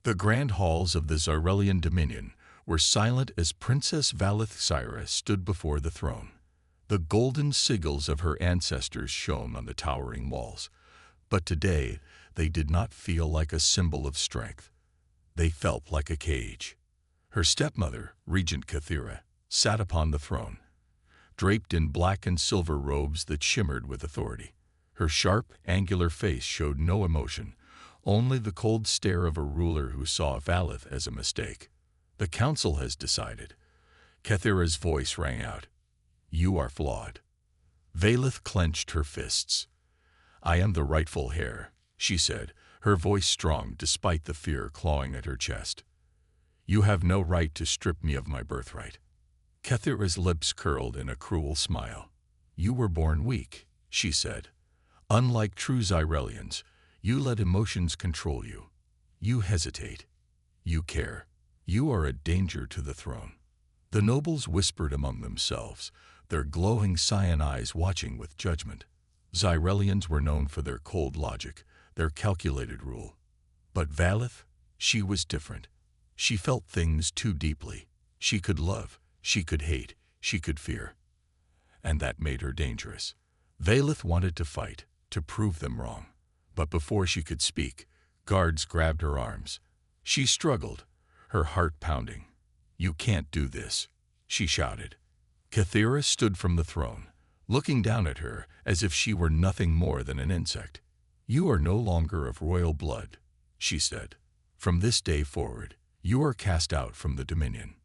The grand halls of the Zarelian dominion were silent as Princess Valith stood before the throne. The golden sigils of her ancestors shone on the towering walls, but today they did not feel like a symbol of strength. They felt like a cage. Her stepmother, Regent Cathera, sat upon the throne, draped in black and silver robes that shimmered with authority. Her sharp, angular face showed no emotion, only the cold stare of a ruler who saw Valith as a mistake. "The council has decided." Cathera's voice rang out. "You are flawed." Valith clenched her fists. "I am the rightful heir," she said, her voice strong despite the fear clawing at her chest. "You have no right to strip me of my birthright." Cathera's lips curled in a cruel smile. "You were born weak," she said. "Unlike true Zyrelians, you let emotions control you. You hesitate. You care. You are a danger to the throne." The nobles whispered among themselves, their glowing cyan eyes watching with judgment. Zyrelians were known for their cold logic, their calculated rule. But Valith, she was different. She felt things too deeply. She could love, she could hate, she could fear. And that made her dangerous. Valith wanted to fight, to prove them wrong. But before she could speak, guards grabbed her arms. She struggled, her heart pounding. "You can't do this," she shouted. Cathera stood from the throne, looking down at her as if she were nothing more than an insect. "You are no longer of royal blood," she said. "From this day forward, you are cast out from the Dominion."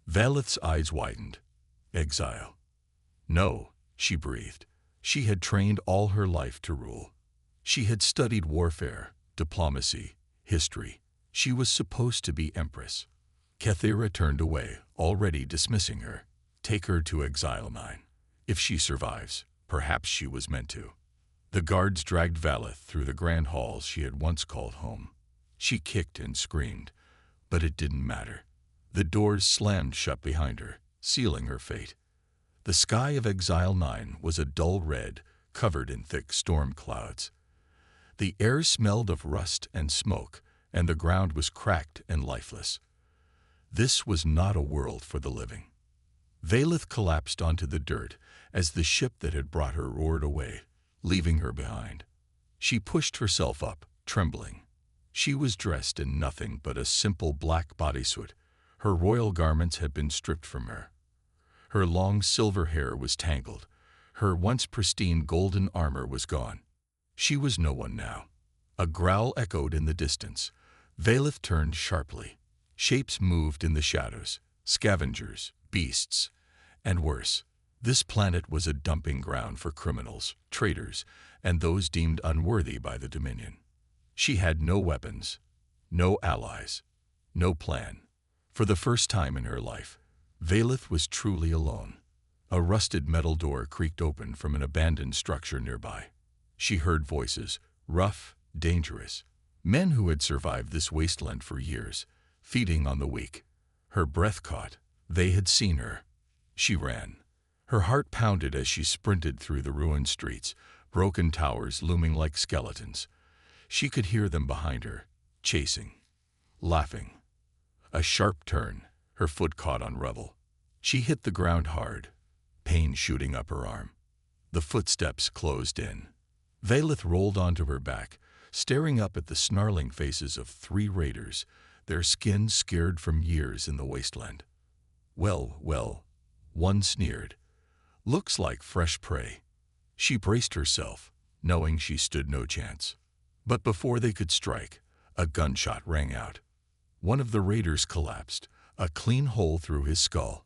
Valith's eyes widened. "Exile." "No," she breathed. She had trained all her life to rule. She had studied warfare, diplomacy, history. She was supposed to be empress. Cathera turned away, already dismissing her. "Take her to Exile 9. If she survives, perhaps she was meant to." The guards dragged Valith through the grand halls she had once called home. She kicked and screamed, but it didn't matter. The doors slammed shut behind her, sealing her fate. The sky of Exile 9 was a dull red, covered in thick storm clouds. The air smelled of rust and smoke, and the ground was cracked and lifeless. This was not a world for the living. Valith collapsed onto the dirt as the ship that had brought her roared away, leaving her behind. She pushed herself up, trembling. She was dressed in nothing but a simple black bodysuit. Her royal garments had been stripped from her. Her long silver hair was tangled. Her once pristine golden armor was gone. She was no one now. A growl echoed in the distance. Valith turned sharply. Shapes moved in the shadows. Scavengers, beasts, and worse. This planet was a dumping ground for criminals, traitors, and those deemed unworthy by the Dominion. She had no weapons, no allies, no plan. For the first time in her life, Valith was truly alone. A rusted metal door creaked open from an abandoned structure nearby. She heard voices, rough, dangerous. Men who had survived this wasteland for years, feeding on the weak. Her breath caught. They had seen her. She ran. Her heart pounded as she sprinted through the ruined streets, broken towers looming like skeletons. She could hear them behind her, chasing, laughing. A sharp turn, her foot caught on rubble. She hit the ground hard, pain shooting up her arm. The footsteps closed in. Valith rolled onto her back, staring up at the snarling faces of 3 raiders, their skin scarred from years in the wasteland. "Well, well," one sneered. "Looks like fresh prey." She braced herself, knowing she stood no chance. But before they could strike, a gunshot rang out. One of the raiders collapsed, a clean hole through his skull.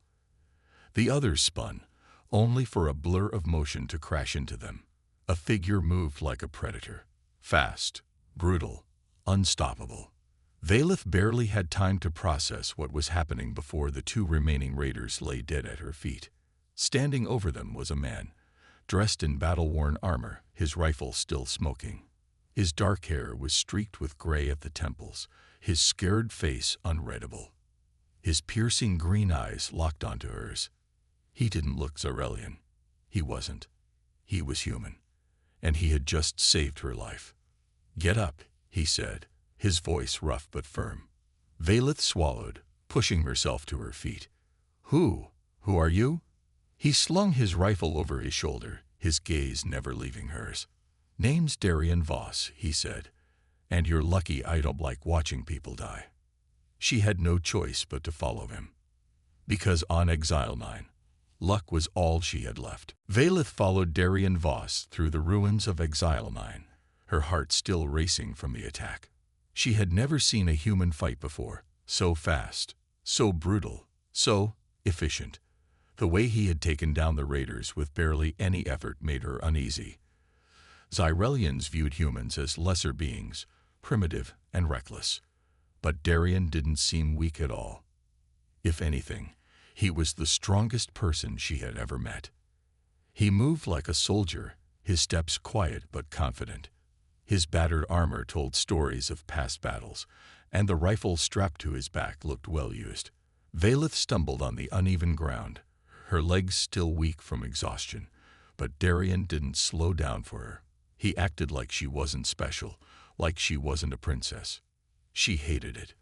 The others spun, only for a blur of motion to crash into them. A figure moved like a predator, fast, brutal, unstoppable. Valith barely had time to process what was happening before the 2 remaining raiders lay dead at her feet. Standing over them was a man, dressed in battle-worn armor, his rifle still smoking. His dark hair was streaked with gray at the temples, his scared face unreadable. His piercing green eyes locked onto hers. He didn't look Zarelian. He wasn't. He was human. And he had just saved her life. "Get up," he said, his voice rough but firm. Valeth swallowed, pushing herself to her feet. Who? Who are you? He slung his rifle over his shoulder, his gaze never leaving hers. Name's Darian Voss, he said, and you're lucky I don't like watching people die. She had no choice but to follow him. Because on Exile 9, luck was all she had left. Valeth followed Darian Voss through the ruins of Exile 9, her heart still racing from the attack. She had never seen a human fight before, so fast, so brutal, so efficient. The way he had taken down the raiders with barely any effort made her uneasy. Xyrelians viewed humans as lesser beings, primitive and reckless. But Darian didn't seem weak at all. If anything, he was the strongest person she had ever met. He moved like a soldier, his steps quiet but confident. His battered armor told stories of past battles, and the rifle strapped to his back looked well used. Valeth stumbled on the uneven ground, her legs still weak from exhaustion, but Darian didn't slow down for her. He acted like she wasn't special, like she wasn't a princess. She hated it.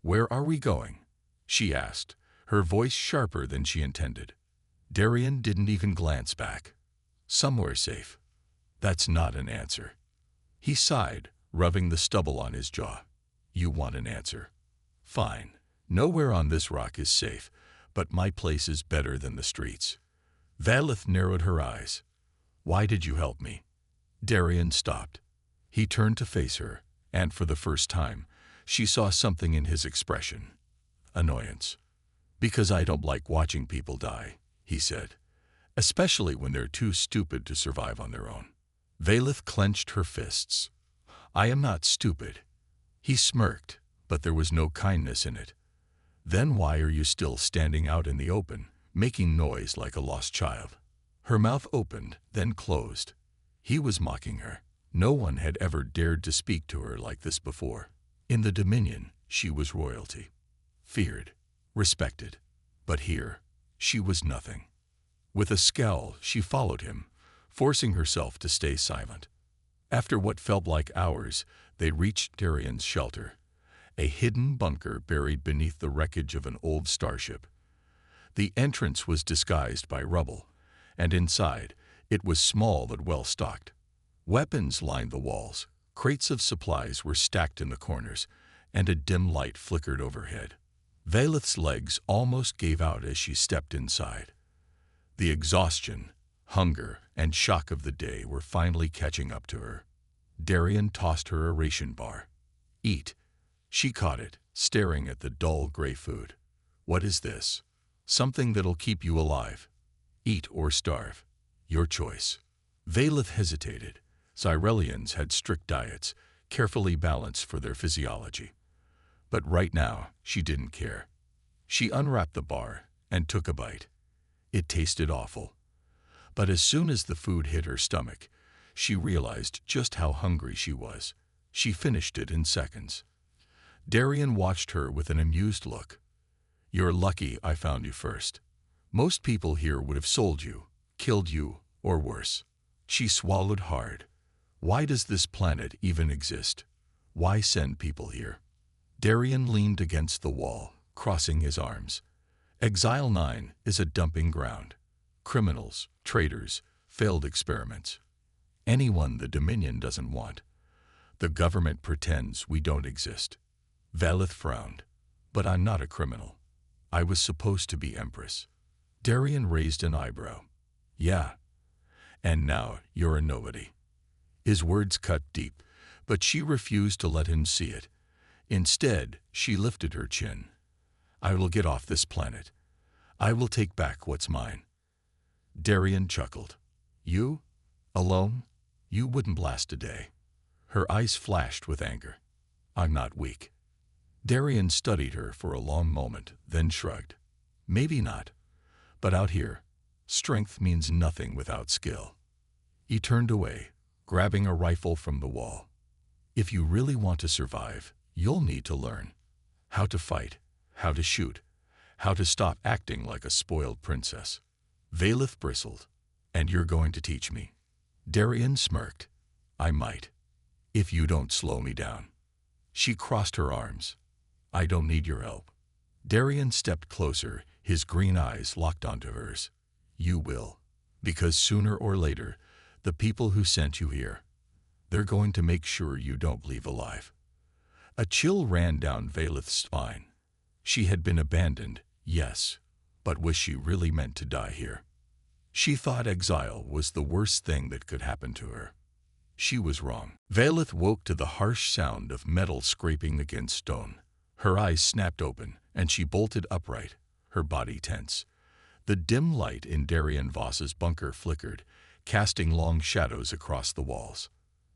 Where are we going? She asked, her voice sharper than she intended. Darian didn't even glance back. Somewhere safe. That's not an answer. He sighed, rubbing the stubble on his jaw. You want an answer? Fine. Nowhere on this rock is safe, but my place is better than the streets. Valeth narrowed her eyes. Why did you help me? Darian stopped. He turned to face her, and for the first time, she saw something in his expression. Annoyance. Because I don't like watching people die, he said, especially when they're too stupid to survive on their own. Valeth clenched her fists. I am not stupid. He smirked, but there was no kindness in it. Then why are you still standing out in the open, making noise like a lost child? Her mouth opened, then closed. He was mocking her. No one had ever dared to speak to her like this before. In the Dominion, she was royalty. Feared, respected. But here, she was nothing. With a scowl, she followed him, forcing herself to stay silent. After what felt like hours, they reached Darian's shelter, a hidden bunker buried beneath the wreckage of an old starship. The entrance was disguised by rubble, and inside, it was small but well-stocked. Weapons lined the walls, crates of supplies were stacked in the corners, and a dim light flickered overhead. Valeth's legs almost gave out as she stepped inside. The exhaustion, hunger, and shock of the day were finally catching up to her. Darian tossed her a ration bar. Eat. She caught it, staring at the dull gray food. What is this? Something that'll keep you alive. Eat or starve. Your choice. Valeth hesitated. Xyrelians had strict diets, carefully balanced for their physiology. But right now, she didn't care. She unwrapped the bar and took a bite. It tasted awful. But as soon as the food hit her stomach, she realized just how hungry she was. She finished it in seconds. Darian watched her with an amused look. You're lucky I found you first. Most people here would have sold you, killed you, or worse. She swallowed hard. Why does this planet even exist? Why send people here? Darian leaned against the wall, crossing his arms. Exile 9 is a dumping ground. Criminals, traitors, failed experiments. Anyone the Dominion doesn't want. The government pretends we don't exist. Valeth frowned. But I'm not a criminal. I was supposed to be Empress. Darian raised an eyebrow. Yeah. And now you're a nobody. His words cut deep, but she refused to let him see it. Instead, she lifted her chin. I will get off this planet. I will take back what's mine. Darian chuckled. You? Alone? You wouldn't last a day. Her eyes flashed with anger. I'm not weak. Darian studied her for a long moment, then shrugged. Maybe not. But out here, strength means nothing without skill. He turned away, grabbing a rifle from the wall. If you really want to survive, you'll need to learn how to fight, how to shoot, how to stop acting like a spoiled princess. Valeth bristled. And you're going to teach me? Darian smirked. I might, if you don't slow me down. She crossed her arms. I don't need your help. Darian stepped closer, his green eyes locked onto hers. You will. Because sooner or later, the people who sent you here, they're going to make sure you don't leave alive. A chill ran down Valeth's spine. She had been abandoned, yes, but was she really meant to die here? She thought exile was the worst thing that could happen to her. She was wrong. Valeth woke to the harsh sound of metal scraping against stone. Her eyes snapped open, and she bolted upright, her body tense. The dim light in Darian Voss's bunker flickered, casting long shadows across the walls.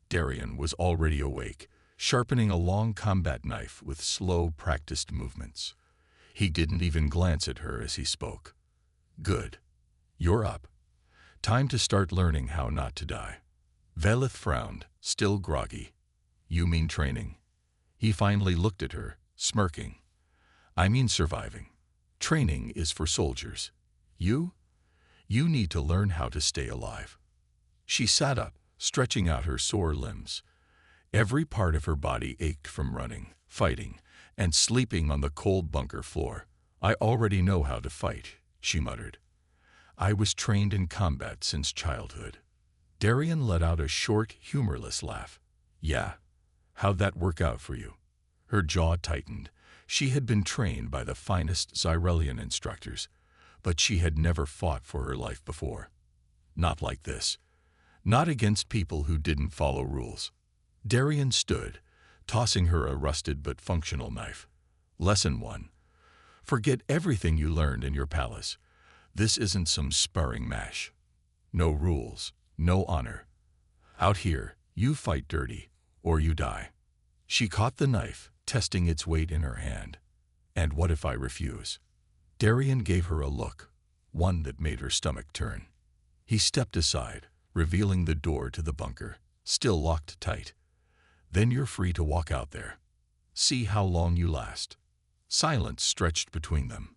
Darian was already awake, sharpening a long combat knife with slow, practiced movements. He didn't even glance at her as he spoke. Good. You're up. Time to start learning how not to die. Valeth frowned, still groggy. You mean training? He finally looked at her, smirking. I mean surviving. Training is for soldiers. You need to learn how to stay alive. She sat up, stretching out her sore limbs. Every part of her body ached from running, fighting, and sleeping on the cold bunker floor. I already know how to fight, she muttered. I was trained in combat since childhood. Darian let out a short, humorless laugh. Yeah? How'd that work out for you? Her jaw tightened. She had been trained by the finest Xyrelian instructors, but she had never fought for her life before. Not like this. Not against people who didn't follow rules. Darian stood, tossing her a rusted but functional knife. Lesson 1. Forget everything you learned in your palace. This isn't some sparring match. No rules, no honor. Out here, you fight dirty, or you die. She caught the knife, testing its weight in her hand. And what if I refuse? Darian gave her a look, one that made her stomach turn. He stepped aside, revealing the door to the bunker, still locked tight. Then you're free to walk out there. See how long you last. Silence stretched between them.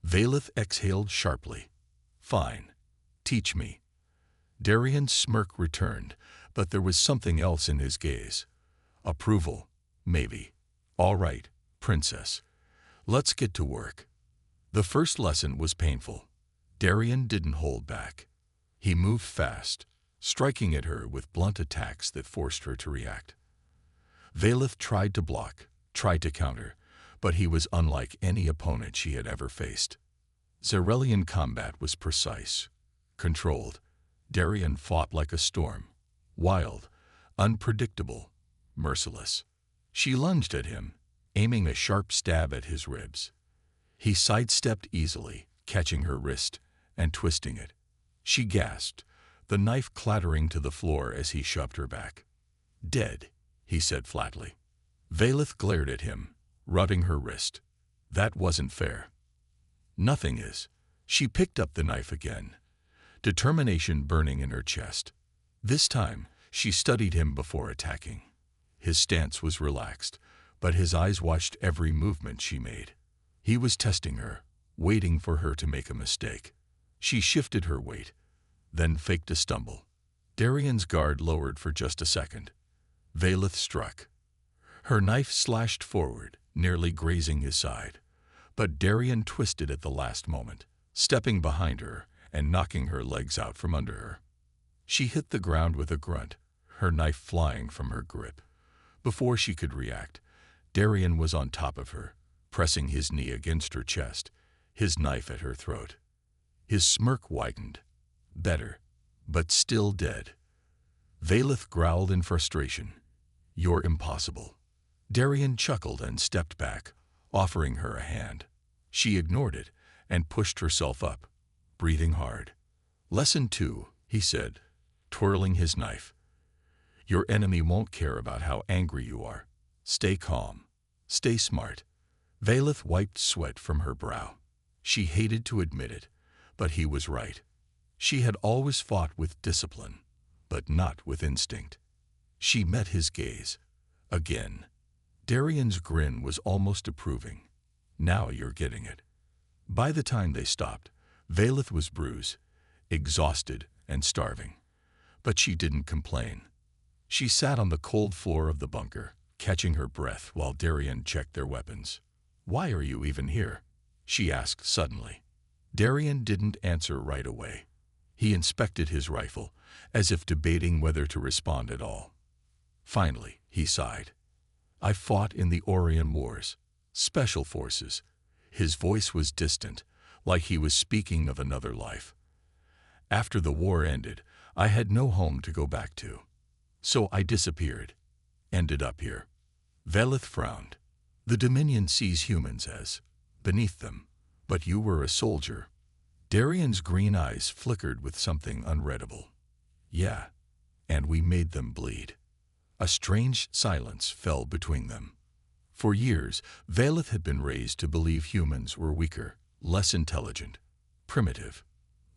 Valeth exhaled sharply. Fine. Teach me. Darian's smirk returned, but there was something else in his gaze. Approval, maybe. All right, princess. Let's get to work. The first lesson was painful. Darian didn't hold back. He moved fast, striking at her with blunt attacks that forced her to react. Valeth tried to block, tried to counter, but he was unlike any opponent she had ever faced. Xyrelian combat was precise, controlled. Darian fought like a storm, wild, unpredictable, merciless. She lunged at him, aiming a sharp stab at his ribs. He sidestepped easily, catching her wrist and twisting it. She gasped, the knife clattering to the floor as he shoved her back. Dead, he said flatly. Valeth glared at him, rubbing her wrist. That wasn't fair. Nothing is. She picked up the knife again, determination burning in her chest. This time, she studied him before attacking. His stance was relaxed, but his eyes watched every movement she made. He was testing her, waiting for her to make a mistake. She shifted her weight, then faked a stumble. Darian's guard lowered for just a second. Valeth struck. Her knife slashed forward, nearly grazing his side. But Darian twisted at the last moment, stepping behind her and knocking her legs out from under her. She hit the ground with a grunt, her knife flying from her grip. Before she could react, Darian was on top of her, pressing his knee against her chest, his knife at her throat. His smirk widened. Better, but still dead. Valeth growled in frustration. You're impossible. Darian chuckled and stepped back, offering her a hand. She ignored it and pushed herself up, breathing hard. Lesson 2, he said, twirling his knife. Your enemy won't care about how angry you are. Stay calm. Stay smart. Valeth wiped sweat from her brow. She hated to admit it, but he was right. She had always fought with discipline, but not with instinct. She met his gaze. Again. Darian's grin was almost approving. Now you're getting it. By the time they stopped, Valeth was bruised, exhausted, and starving. But she didn't complain. She sat on the cold floor of the bunker, catching her breath while Darian checked their weapons. "Why are you even here?" she asked suddenly. Darian didn't answer right away. He inspected his rifle, as if debating whether to respond at all. Finally, he sighed. "I fought in the Orion Wars. Special Forces." His voice was distant, like he was speaking of another life. "After the war ended, I had no home to go back to. So I disappeared. Ended up here." Velith frowned. "The Dominion sees humans as beneath them, but you were a soldier." Darian's green eyes flickered with something unreadable. "Yeah, and we made them bleed." A strange silence fell between them. For years, Velith had been raised to believe humans were weaker, less intelligent, primitive.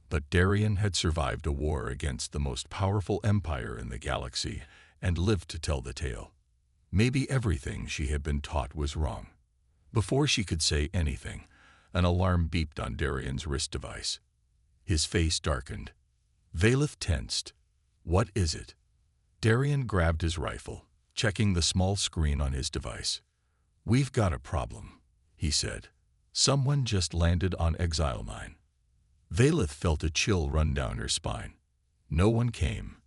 But Darian had survived a war against the most powerful empire in the galaxy and lived to tell the tale. Maybe everything she had been taught was wrong. Before she could say anything, an alarm beeped on Darian's wrist device. His face darkened. Velith tensed. "What is it?" Darian grabbed his rifle, checking the small screen on his device. "We've got a problem," he said. "Someone just landed on Exile 9. Velith felt a chill run down her spine. No one came,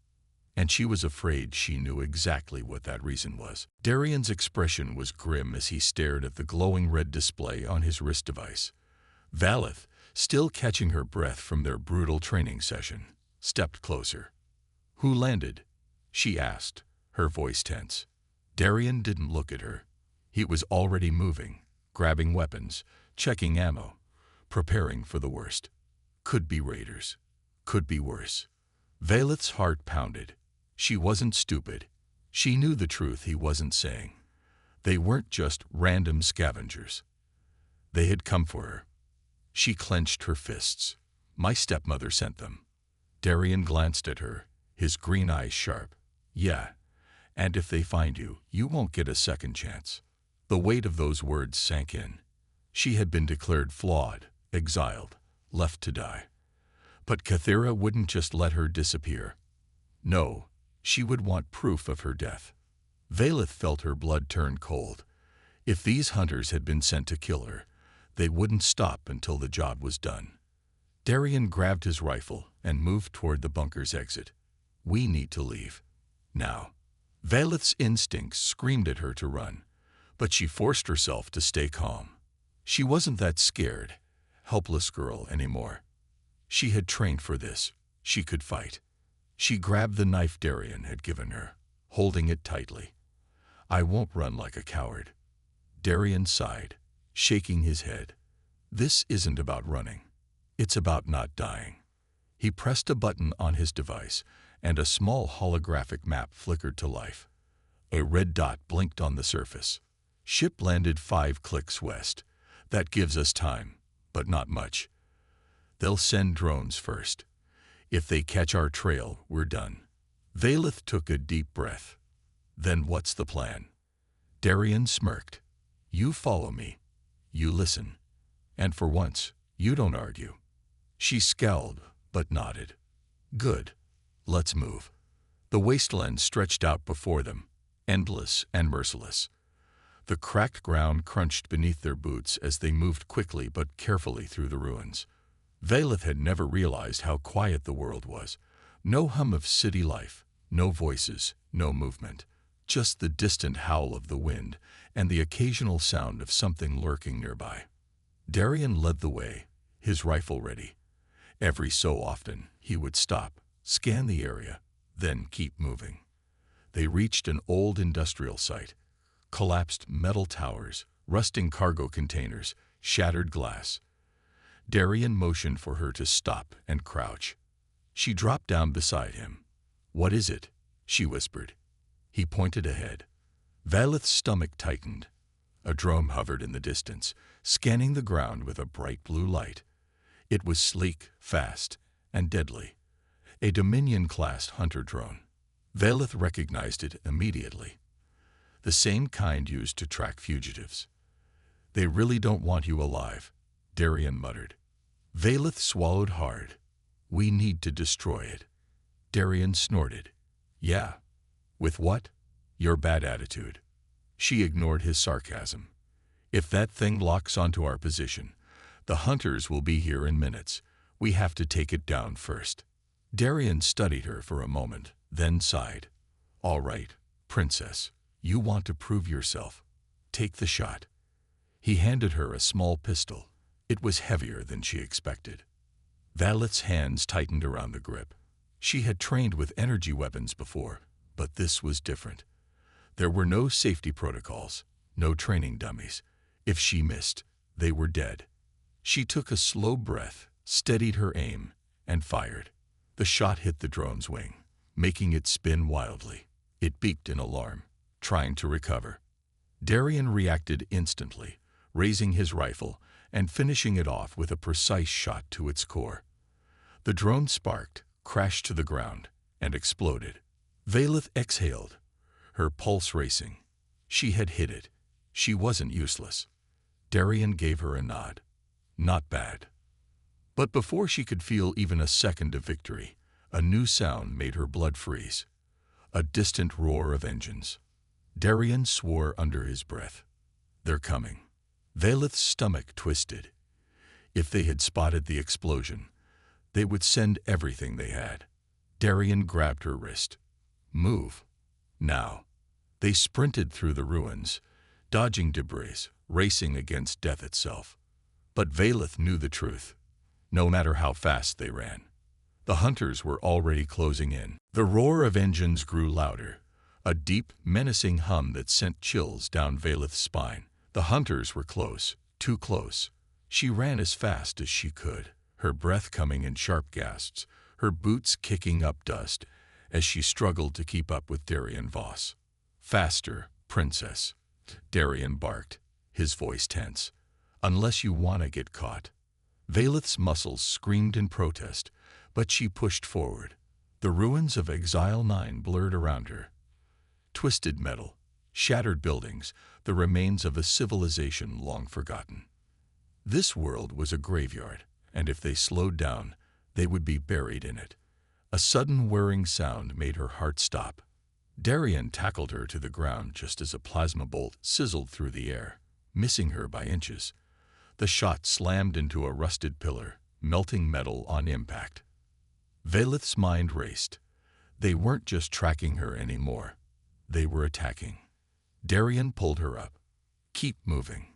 and she was afraid she knew exactly what that reason was. Darian's expression was grim as he stared at the glowing red display on his wrist device. Velith, still catching her breath from their brutal training session, stepped closer. "Who landed?" she asked, her voice tense. Darian didn't look at her. He was already moving, grabbing weapons, checking ammo, preparing for the worst. Could be raiders. Could be worse. Velith's heart pounded. She wasn't stupid. She knew the truth he wasn't saying. They weren't just random scavengers. They had come for her. She clenched her fists. "My stepmother sent them." Darian glanced at her, his green eyes sharp. "Yeah, and if they find you, you won't get a second chance." The weight of those words sank in. She had been declared flawed, exiled, left to die. But Cathera wouldn't just let her disappear. No, she would want proof of her death. Velith felt her blood turn cold. If these hunters had been sent to kill her, they wouldn't stop until the job was done. Darian grabbed his rifle and moved toward the bunker's exit. "We need to leave. Now." Velith's instincts screamed at her to run, but she forced herself to stay calm. She wasn't that scared, helpless girl anymore. She had trained for this. She could fight. She grabbed the knife Darian had given her, holding it tightly. "I won't run like a coward." Darian sighed, shaking his head. "This isn't about running. It's about not dying." He pressed a button on his device, and a small holographic map flickered to life. A red dot blinked on the surface. "Ship landed 5 clicks west. That gives us time, but not much. They'll send drones first. If they catch our trail, we're done." Velith took a deep breath. "Then what's the plan?" Darian smirked. "You follow me. You listen. And for once, you don't argue." She scowled, but nodded. "Good. Let's move." The wasteland stretched out before them, endless and merciless. The cracked ground crunched beneath their boots as they moved quickly but carefully through the ruins. Velith had never realized how quiet the world was. No hum of city life, no voices, no movement. Just the distant howl of the wind and the occasional sound of something lurking nearby. Darian led the way, his rifle ready. Every so often, he would stop, scan the area, then keep moving. They reached an old industrial site. Collapsed metal towers, rusting cargo containers, shattered glass. Darian motioned for her to stop and crouch. She dropped down beside him. "What is it?" she whispered. He pointed ahead. Velith's stomach tightened. A drone hovered in the distance, scanning the ground with a bright blue light. It was sleek, fast, and deadly. A Dominion-class hunter drone. Velith recognized it immediately. The same kind used to track fugitives. "They really don't want you alive," Darian muttered. Velith swallowed hard. "We need to destroy it." Darian snorted. "Yeah. With what?" "Your bad attitude." She ignored his sarcasm. If that thing locks onto our position, the hunters will be here in minutes. We have to take it down first. Darian studied her for a moment, then sighed. All right, princess, you want to prove yourself. Take the shot. He handed her a small pistol. It was heavier than she expected. Valeth's hands tightened around the grip. She had trained with energy weapons before, but this was different. There were no safety protocols, no training dummies. If she missed, they were dead. She took a slow breath, steadied her aim, and fired. The shot hit the drone's wing, making it spin wildly. It beaked in alarm, trying to recover. Darian reacted instantly, raising his rifle and finishing it off with a precise shot to its core. The drone sparked, crashed to the ground, and exploded. Valeth exhaled, her pulse racing. She had hit it. She wasn't useless. Darian gave her a nod. Not bad. But before she could feel even a second of victory, a new sound made her blood freeze. A distant roar of engines. Darian swore under his breath. They're coming. Valeth's stomach twisted. If they had spotted the explosion, they would send everything they had. Darian grabbed her wrist. Move. Now. They sprinted through the ruins, dodging debris, racing against death itself. But Valeth knew the truth. No matter how fast they ran, the hunters were already closing in. The roar of engines grew louder, a deep, menacing hum that sent chills down Valeth's spine. The hunters were close, too close. She ran as fast as she could, her breath coming in sharp gasps, her boots kicking up dust as she struggled to keep up with Darian Voss. Faster, princess, Darian barked, his voice tense. Unless you want to get caught. Valeth's muscles screamed in protest, but she pushed forward. The ruins of Exile 9 blurred around her. Twisted metal, shattered buildings, the remains of a civilization long forgotten. This world was a graveyard, and if they slowed down, they would be buried in it. A sudden whirring sound made her heart stop. Darian tackled her to the ground just as a plasma bolt sizzled through the air, missing her by inches. The shot slammed into a rusted pillar, melting metal on impact. Valeth's mind raced. They weren't just tracking her anymore. They were attacking. Darian pulled her up. Keep moving.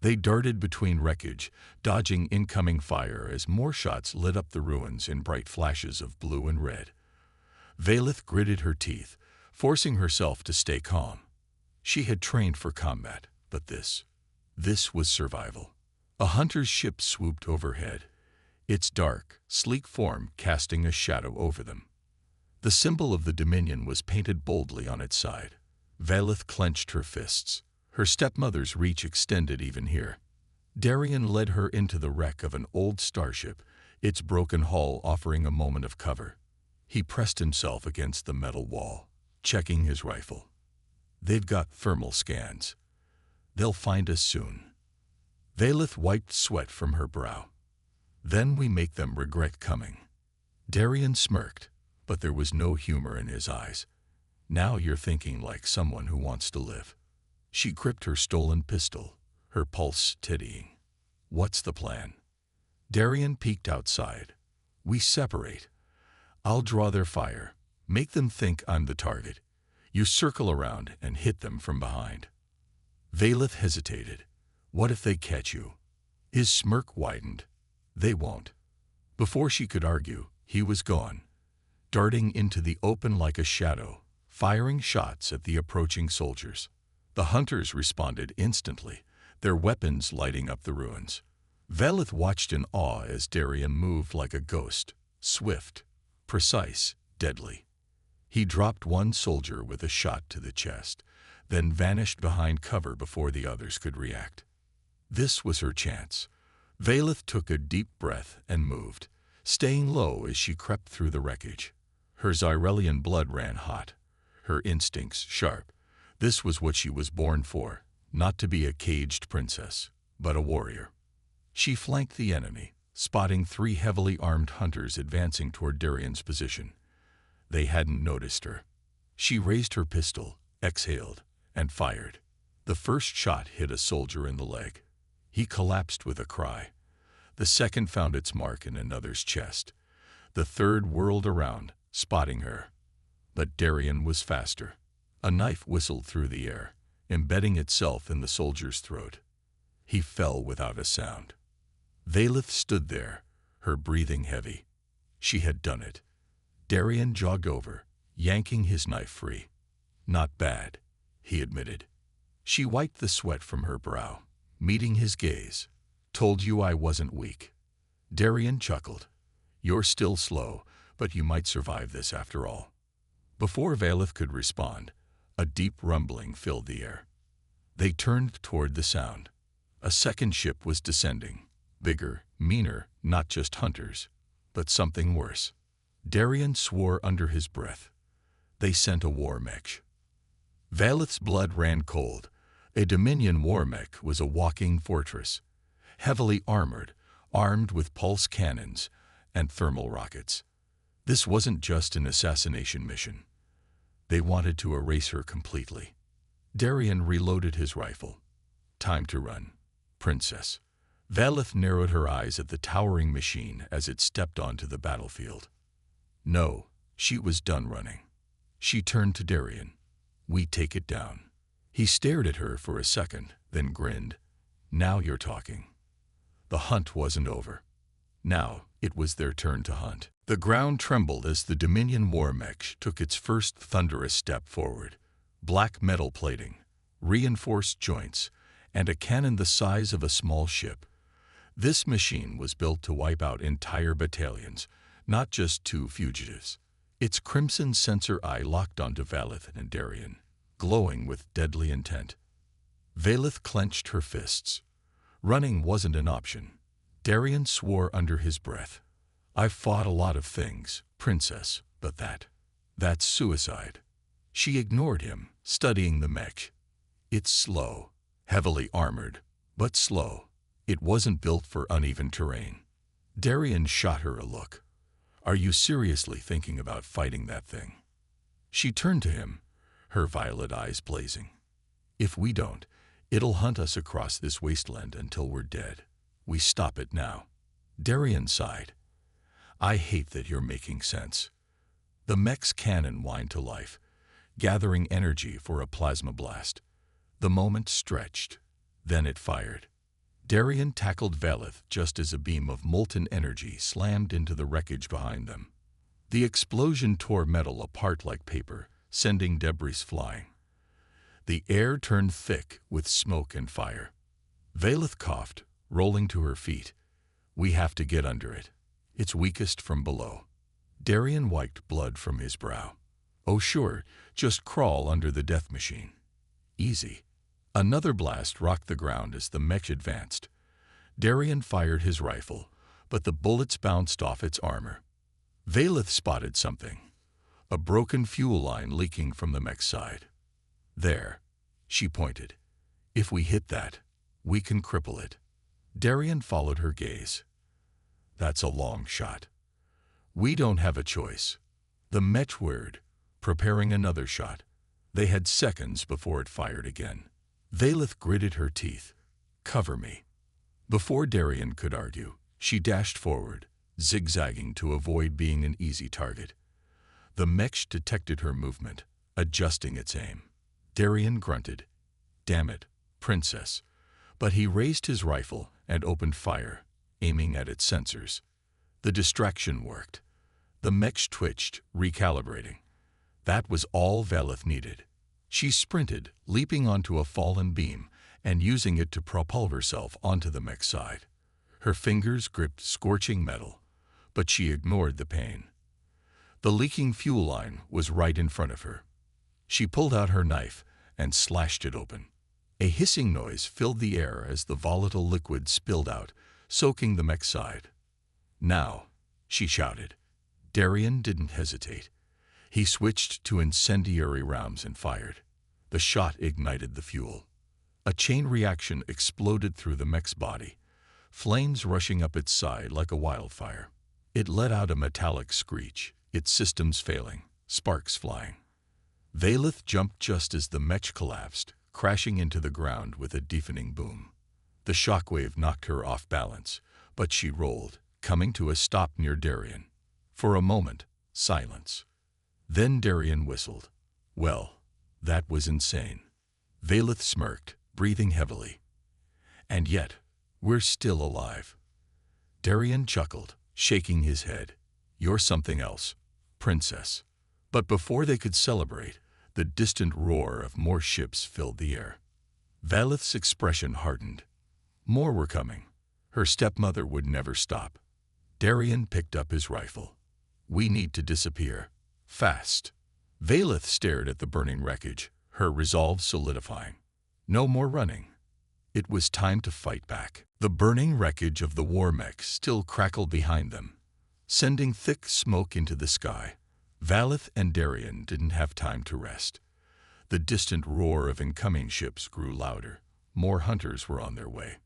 They darted between wreckage, dodging incoming fire as more shots lit up the ruins in bright flashes of blue and red. Valeth gritted her teeth, forcing herself to stay calm. She had trained for combat, but this was survival. A hunter's ship swooped overhead, its dark, sleek form casting a shadow over them. The symbol of the Dominion was painted boldly on its side. Valeth clenched her fists. Her stepmother's reach extended even here. Darian led her into the wreck of an old starship, its broken hull offering a moment of cover. He pressed himself against the metal wall, checking his rifle. They've got thermal scans. They'll find us soon. Valeth wiped sweat from her brow. Then we make them regret coming. Darian smirked, but there was no humor in his eyes. Now you're thinking like someone who wants to live. She gripped her stolen pistol, her pulse steadying. What's the plan? Darian peeked outside. We separate. I'll draw their fire, make them think I'm the target. You circle around and hit them from behind. Valeth hesitated. What if they catch you? His smirk widened. They won't. Before she could argue, he was gone, darting into the open like a shadow, firing shots at the approaching soldiers. The hunters responded instantly, their weapons lighting up the ruins. Valeth watched in awe as Darian moved like a ghost, swift, precise, deadly. He dropped one soldier with a shot to the chest, then vanished behind cover before the others could react. This was her chance. Valeth took a deep breath and moved, staying low as she crept through the wreckage. Her Xyrelian blood ran hot, her instincts sharp. This was what she was born for, not to be a caged princess, but a warrior. She flanked the enemy, spotting 3 heavily armed hunters advancing toward Darian's position. They hadn't noticed her. She raised her pistol, exhaled, and fired. The first shot hit a soldier in the leg. He collapsed with a cry. The second found its mark in another's chest. The third whirled around, spotting her. But Darien was faster. A knife whistled through the air, embedding itself in the soldier's throat. He fell without a sound. Valeth stood there, her breathing heavy. She had done it. Darien jogged over, yanking his knife free. Not bad, he admitted. She wiped the sweat from her brow, meeting his gaze. Told you I wasn't weak. Darien chuckled. You're still slow, but you might survive this after all. Before Valeth could respond, a deep rumbling filled the air. They turned toward the sound. A second ship was descending. Bigger, meaner, not just hunters, but something worse. Darien swore under his breath. They sent a war mech. Valeth's blood ran cold. A Dominion war mech was a walking fortress, heavily armored, armed with pulse cannons and thermal rockets. This wasn't just an assassination mission. They wanted to erase her completely. Darien reloaded his rifle. Time to run, princess. Valeth narrowed her eyes at the towering machine as it stepped onto the battlefield. No, she was done running. She turned to Darien. We take it down. He stared at her for a second, then grinned. Now you're talking. The hunt wasn't over. Now it was their turn to hunt. The ground trembled as the Dominion war mech took its first thunderous step forward. Black metal plating, reinforced joints, and a cannon the size of a small ship. This machine was built to wipe out entire battalions, not just two fugitives. Its crimson sensor eye locked onto Valeth and Darien, glowing with deadly intent. Valeth clenched her fists. Running wasn't an option. Darien swore under his breath. I've fought a lot of things, princess, but that's suicide. She ignored him, studying the mech. It's slow, heavily armored, but slow. It wasn't built for uneven terrain. Darien shot her a look. Are you seriously thinking about fighting that thing? She turned to him, her violet eyes blazing. If we don't, it'll hunt us across this wasteland until we're dead. We stop it now. Darien sighed. I hate that you're making sense. The mech's cannon whined to life, gathering energy for a plasma blast. The moment stretched, then it fired. Darien tackled Valeth just as a beam of molten energy slammed into the wreckage behind them. The explosion tore metal apart like paper, sending debris flying. The air turned thick with smoke and fire. Valeth coughed, rolling to her feet. We have to get under it. It's weakest from below. Darien wiped blood from his brow. Oh sure, just crawl under the death machine. Easy. Another blast rocked the ground as the mech advanced. Darien fired his rifle, but the bullets bounced off its armor. Valeth spotted something. A broken fuel line leaking from the mech's side. There, she pointed. If we hit that, we can cripple it. Darien followed her gaze. That's a long shot. We don't have a choice. The mech whirred, preparing another shot. They had seconds before it fired again. Valeth gritted her teeth. Cover me. Before Darien could argue, she dashed forward, zigzagging to avoid being an easy target. The mech detected her movement, adjusting its aim. Darien grunted. Damn it, princess. But he raised his rifle and opened fire, aiming at its sensors. The distraction worked. The mech twitched, recalibrating. That was all Valeth needed. She sprinted, leaping onto a fallen beam and using it to propel herself onto the mech's side. Her fingers gripped scorching metal, but she ignored the pain. The leaking fuel line was right in front of her. She pulled out her knife and slashed it open. A hissing noise filled the air as the volatile liquid spilled out, soaking the mech's side. Now, she shouted. Darien didn't hesitate. He switched to incendiary rounds and fired. The shot ignited the fuel. A chain reaction exploded through the mech's body, flames rushing up its side like a wildfire. It let out a metallic screech, its systems failing, sparks flying. Valeth jumped just as the mech collapsed, crashing into the ground with a deafening boom. The shockwave knocked her off balance, but she rolled, coming to a stop near Darien. For a moment, silence. Then Darien whistled. Well, that was insane. Valeth smirked, breathing heavily. And yet, we're still alive. Darien chuckled, shaking his head. You're something else, princess. But before they could celebrate, the distant roar of more ships filled the air. Valeth's expression hardened. More were coming. Her stepmother would never stop. Darien picked up his rifle. We need to disappear. Fast. Valeth stared at the burning wreckage, her resolve solidifying. No more running. It was time to fight back. The burning wreckage of the war mech still crackled behind them, sending thick smoke into the sky. Valeth and Darien didn't have time to rest. The distant roar of incoming ships grew louder. More hunters were on their way.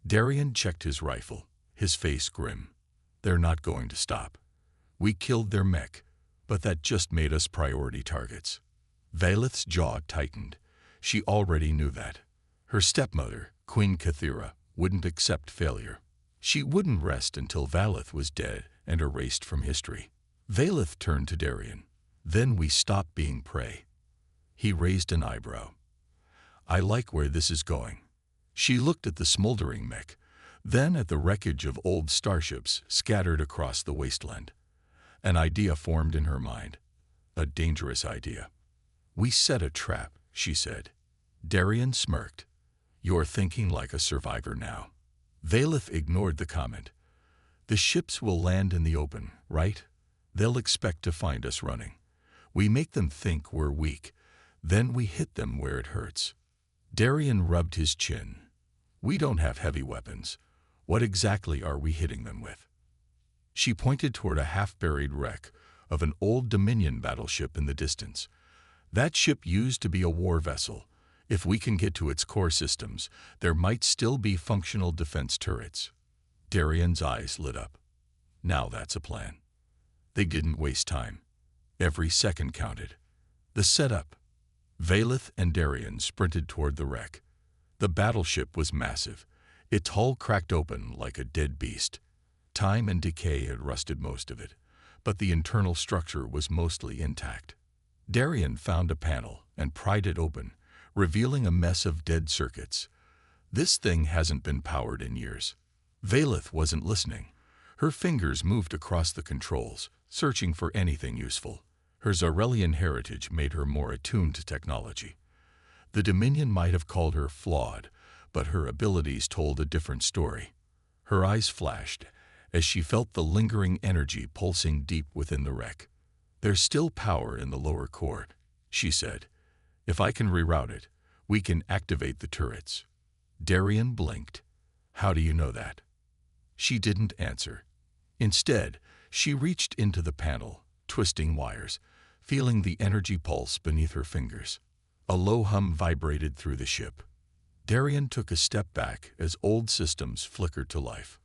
Darien checked his rifle, his face grim. They're not going to stop. We killed their mech, but that just made us priority targets. Valeth's jaw tightened. She already knew that. Her stepmother, Queen Kathira, wouldn't accept failure. She wouldn't rest until Valeth was dead and erased from history. Valeth turned to Darien. Then we stop being prey. He raised an eyebrow. I like where this is going. She looked at the smoldering mech, then at the wreckage of old starships scattered across the wasteland. An idea formed in her mind. A dangerous idea. We set a trap, she said. Darien smirked. You're thinking like a survivor now. Valeth ignored the comment. The ships will land in the open, right? They'll expect to find us running. We make them think we're weak. Then we hit them where it hurts. Darien rubbed his chin. We don't have heavy weapons. What exactly are we hitting them with? She pointed toward a half-buried wreck of an old Dominion battleship in the distance. That ship used to be a war vessel. If we can get to its core systems, there might still be functional defense turrets. Darien's eyes lit up. Now that's a plan. They didn't waste time. Every second counted. The setup. Valeth and Darien sprinted toward the wreck. The battleship was massive. Its hull cracked open like a dead beast. Time and decay had rusted most of it, but the internal structure was mostly intact. Darien found a panel and pried it open, revealing a mess of dead circuits. This thing hasn't been powered in years. Valeth wasn't listening. Her fingers moved across the controls, searching for anything useful. Her Zarelian heritage made her more attuned to technology. The Dominion might have called her flawed, but her abilities told a different story. Her eyes flashed as she felt the lingering energy pulsing deep within the wreck. There's still power in the lower core, she said. If I can reroute it, we can activate the turrets. Darien blinked. How do you know that? She didn't answer. Instead, she reached into the panel, twisting wires, feeling the energy pulse beneath her fingers. A low hum vibrated through the ship. Darien took a step back as old systems flickered to life.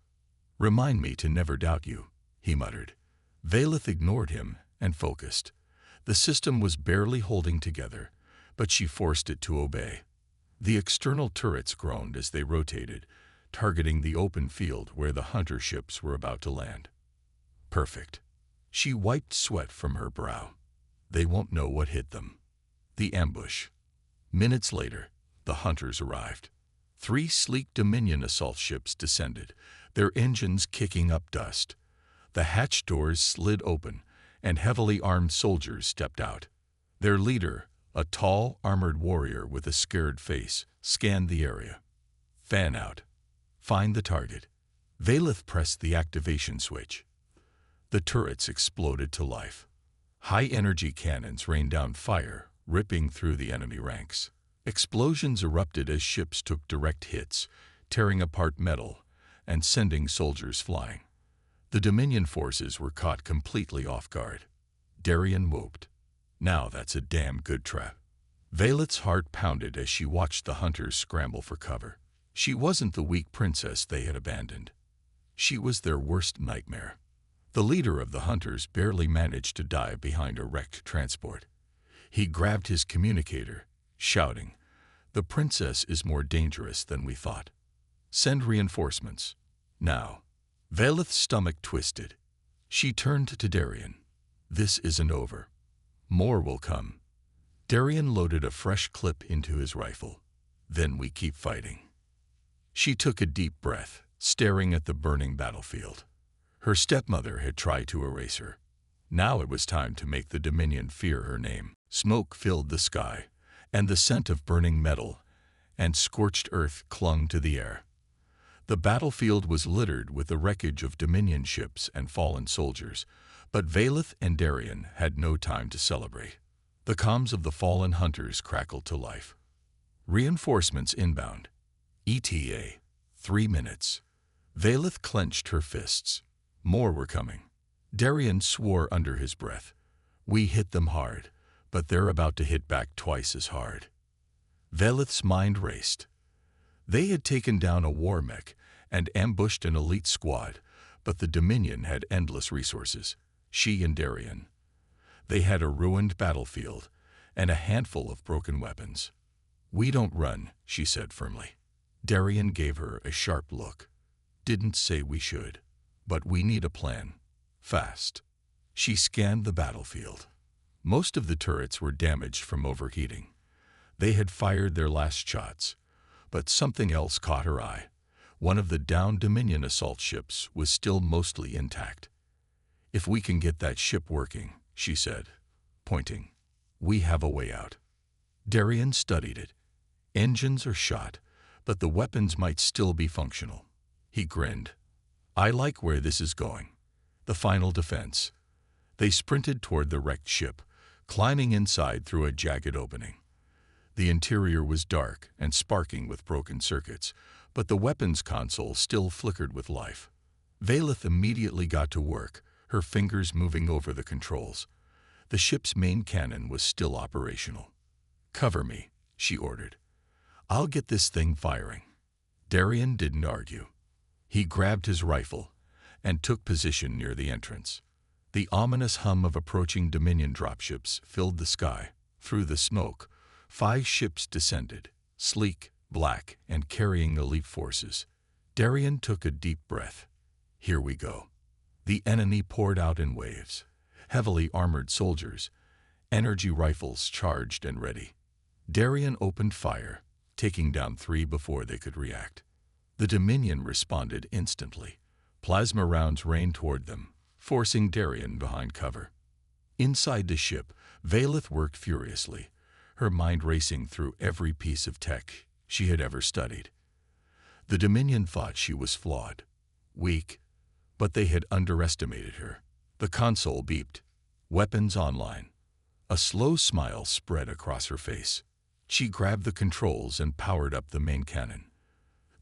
Remind me to never doubt you, he muttered. Valeth ignored him and focused. The system was barely holding together, but she forced it to obey. The external turrets groaned as they rotated, targeting the open field where the hunter ships were about to land. Perfect. She wiped sweat from her brow. They won't know what hit them. The ambush. Minutes later, the hunters arrived. 3 sleek Dominion assault ships descended, their engines kicking up dust. The hatch doors slid open, and heavily armed soldiers stepped out. Their leader, a tall, armored warrior with a scared face, scanned the area. Fan out. Find the target. Valeth pressed the activation switch. The turrets exploded to life. High-energy cannons rained down fire, ripping through the enemy ranks. Explosions erupted as ships took direct hits, tearing apart metal and sending soldiers flying. The Dominion forces were caught completely off guard. Darien whooped. Now that's a damn good trap. Valeth's heart pounded as she watched the hunters scramble for cover. She wasn't the weak princess they had abandoned. She was their worst nightmare. The leader of the hunters barely managed to dive behind a wrecked transport. He grabbed his communicator, shouting, The princess is more dangerous than we thought. Send reinforcements. Now. Valeth's stomach twisted. She turned to Darian. This isn't over. More will come. Darian loaded a fresh clip into his rifle. Then we keep fighting. She took a deep breath, staring at the burning battlefield. Her stepmother had tried to erase her. Now it was time to make the Dominion fear her name. Smoke filled the sky, and the scent of burning metal and scorched earth clung to the air. The battlefield was littered with the wreckage of Dominion ships and fallen soldiers, but Valeth and Darian had no time to celebrate. The comms of the fallen hunters crackled to life. Reinforcements inbound. ETA. 3 minutes. Valeth clenched her fists. More were coming. Darian swore under his breath. We hit them hard, but they're about to hit back twice as hard. Valeth's mind raced. They had taken down a war mech and ambushed an elite squad, but the Dominion had endless resources. She and Darian. They had a ruined battlefield and a handful of broken weapons. We don't run, she said firmly. Darian gave her a sharp look. Didn't say we should, but we need a plan. Fast. She scanned the battlefield. Most of the turrets were damaged from overheating. They had fired their last shots, but something else caught her eye. One of the downed Dominion assault ships was still mostly intact. If we can get that ship working, she said, pointing, we have a way out. Darian studied it. Engines are shot, but the weapons might still be functional. He grinned. I like where this is going. The final defense. They sprinted toward the wrecked ship, climbing inside through a jagged opening. The interior was dark and sparking with broken circuits, but the weapons console still flickered with life. Valeth immediately got to work, her fingers moving over the controls. The ship's main cannon was still operational. Cover me, she ordered. I'll get this thing firing. Darian didn't argue. He grabbed his rifle and took position near the entrance. The ominous hum of approaching Dominion dropships filled the sky. Through the smoke, 5 ships descended, sleek, black, and carrying elite forces. Darian took a deep breath. Here we go. The enemy poured out in waves. Heavily armored soldiers, energy rifles charged and ready. Darian opened fire, taking down 3 before they could react. The Dominion responded instantly. Plasma rounds rained toward them, forcing Darian behind cover. Inside the ship, Valeth worked furiously, her mind racing through every piece of tech she had ever studied. The Dominion thought she was flawed, weak, but they had underestimated her. The console beeped. Weapons online. A slow smile spread across her face. She grabbed the controls and powered up the main cannon.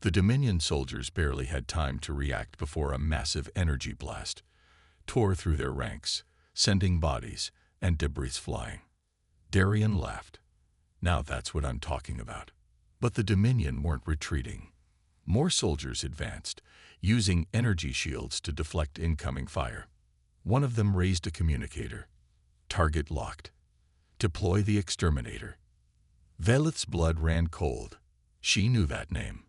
The Dominion soldiers barely had time to react before a massive energy blast tore through their ranks, sending bodies and debris flying. Darian laughed. Now that's what I'm talking about. But the Dominion weren't retreating. More soldiers advanced, using energy shields to deflect incoming fire. One of them raised a communicator. Target locked. Deploy the exterminator. Valeth's blood ran cold. She knew that name.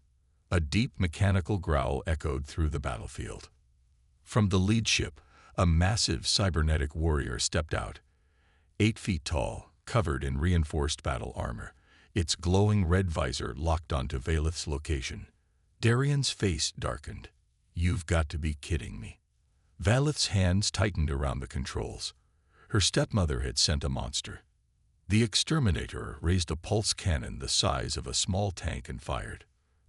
A deep mechanical growl echoed through the battlefield. From the lead ship, a massive cybernetic warrior stepped out. 8 feet tall, covered in reinforced battle armor, its glowing red visor locked onto Valeth's location. Darian's face darkened. You've got to be kidding me. Valeth's hands tightened around the controls. Her stepmother had sent a monster. The exterminator raised a pulse cannon the size of a small tank and fired.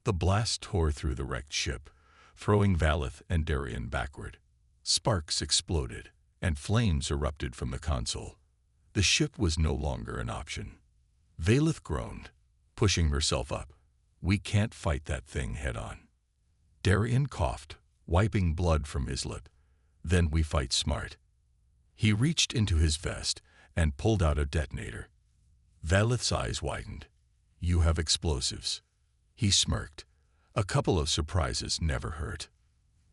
The blast tore through the wrecked ship, throwing Valeth and Darian backward. Sparks exploded, and flames erupted from the console. The ship was no longer an option. Valeth groaned, pushing herself up. We can't fight that thing head-on. Darian coughed, wiping blood from his lip. Then we fight smart. He reached into his vest and pulled out a detonator. Valeth's eyes widened. You have explosives. He smirked. A couple of surprises never hurt.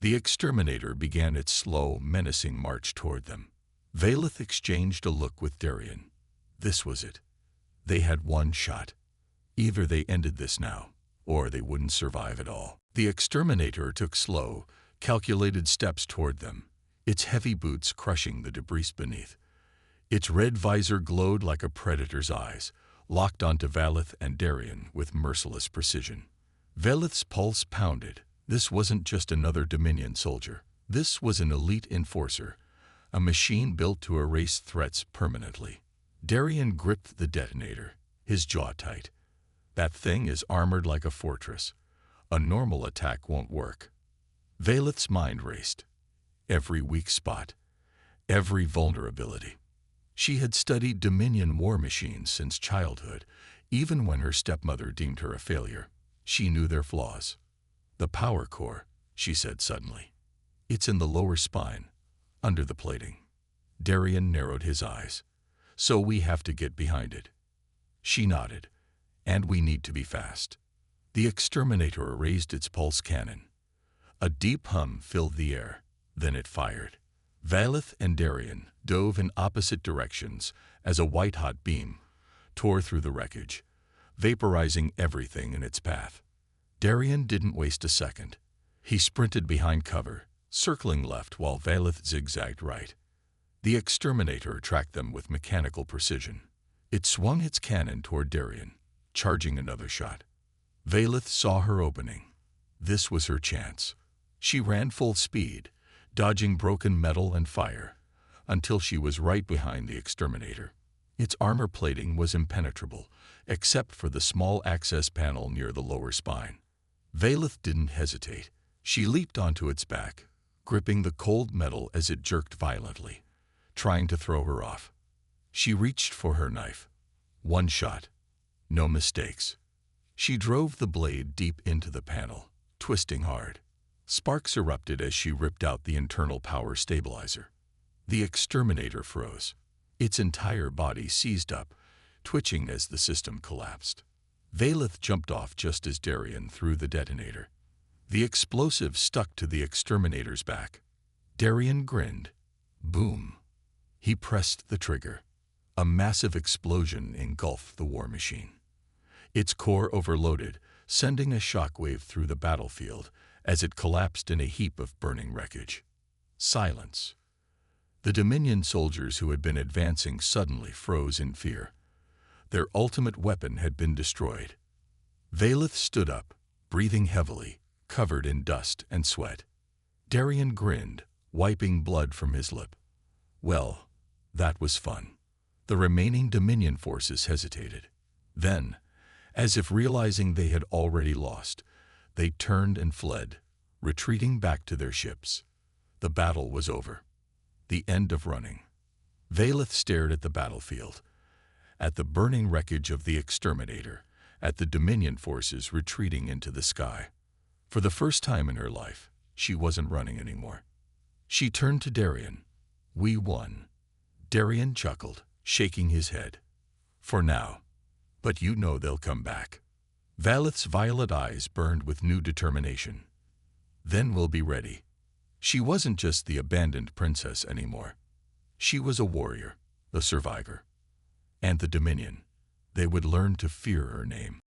The exterminator began its slow, menacing march toward them. Valeth exchanged a look with Darian. This was it. They had one shot. Either they ended this now, or they wouldn't survive at all. The exterminator took slow, calculated steps toward them, its heavy boots crushing the debris beneath. Its red visor glowed like a predator's eyes, locked onto Valeth and Darian with merciless precision. Valeth's pulse pounded. This wasn't just another Dominion soldier. This was an elite enforcer, a machine built to erase threats permanently. Darian gripped the detonator, his jaw tight. That thing is armored like a fortress. A normal attack won't work. Valeth's mind raced. Every weak spot, every vulnerability. She had studied Dominion war machines since childhood. Even when her stepmother deemed her a failure, she knew their flaws. The power core, she said suddenly. It's in the lower spine, under the plating. Darian narrowed his eyes. So we have to get behind it. She nodded. And we need to be fast. The exterminator raised its pulse cannon. A deep hum filled the air. Then it fired. Valeth and Darian dove in opposite directions as a white-hot beam tore through the wreckage, vaporizing everything in its path. Darian didn't waste a second. He sprinted behind cover, circling left while Valeth zigzagged right. The exterminator tracked them with mechanical precision. It swung its cannon toward Darian, charging another shot. Valeth saw her opening. This was her chance. She ran full speed, dodging broken metal and fire, until she was right behind the exterminator. Its armor plating was impenetrable, except for the small access panel near the lower spine. Valeth didn't hesitate. She leaped onto its back, gripping the cold metal as it jerked violently, trying to throw her off. She reached for her knife. One shot. No mistakes. She drove the blade deep into the panel, twisting hard. Sparks erupted as she ripped out the internal power stabilizer. The exterminator froze. Its entire body seized up, twitching as the system collapsed. Valeth jumped off just as Darian threw the detonator. The explosive stuck to the exterminator's back. Darian grinned. Boom. He pressed the trigger. A massive explosion engulfed the war machine. Its core overloaded, sending a shockwave through the battlefield as it collapsed in a heap of burning wreckage. Silence. The Dominion soldiers who had been advancing suddenly froze in fear. Their ultimate weapon had been destroyed. Valeth stood up, breathing heavily, covered in dust and sweat. Darian grinned, wiping blood from his lip. Well, that was fun. The remaining Dominion forces hesitated. Then, as if realizing they had already lost, they turned and fled, retreating back to their ships. The battle was over. The end of running. Valeth stared at the battlefield, at the burning wreckage of the exterminator, at the Dominion forces retreating into the sky. For the first time in her life, she wasn't running anymore. She turned to Darian. We won. Darian chuckled, shaking his head. For now. But you know they'll come back. Valeth's violet eyes burned with new determination. Then we'll be ready. She wasn't just the abandoned princess anymore. She was a warrior, a survivor. And the Dominion, they would learn to fear her name.